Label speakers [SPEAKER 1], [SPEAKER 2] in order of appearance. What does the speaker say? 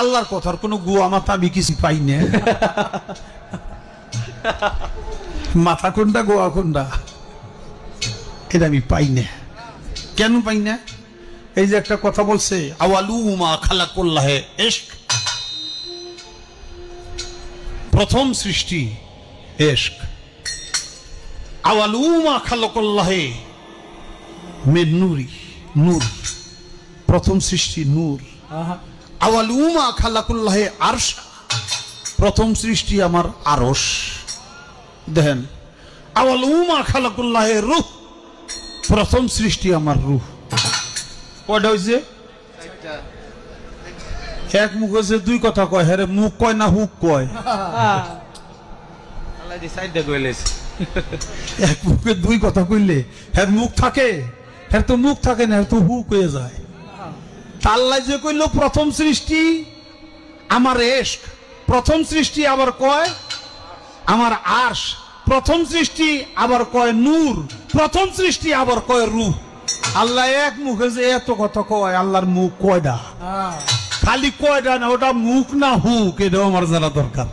[SPEAKER 1] আল্লাহর কথার কোনো গুয়া মাথা আমি কিছু পাই না। মাথা কোনটা গোয়া কোনটা এটা আমি পাই না। কেন পাই না? এই যে একটা কথা বলছে আওয়ালু মা খালাকুল্লাহে ইশক, প্রথম সৃষ্টি ইশক। আওয়ালু মা খালাকুল্লাহে মিন নূরি, নূর, প্রথম সৃষ্টি নূর। আওয়ালু মা খালাকুল্লাহে আরশ, প্রথম সৃষ্টি আমার আরশ। দেখেন আওয়ালু মা খালাকুল্লাহে রূহ, প্রথম সৃষ্টি আমার রূহ। কয়টা হয়েছে? এক মুখ হয়েছে দুই কথা কয়, হ্যাঁ মুখ কয় না হুক কয়? এক মুখে দুই কথা কইলে হ্যাঁ মুখ থাকে, হ্যাঁ তো মুখ থাকে না, তো হুক হয়ে যায়। আল্লাহ যে কইল প্রথম সৃষ্টি আমার ইশক, প্রথম সৃষ্টি আবার কয় আমার আরশ, প্রথম সৃষ্টি আবার কয় নূর, প্রথম সৃষ্টি আবার কয় রূহ। আল্লাহ এক মুখে যে এত কথা কয়, আল্লাহর মুখ কয়টা? খালি কয়টা না, ওটা মুখ না হুক, এটাও আমার জানা দরকার।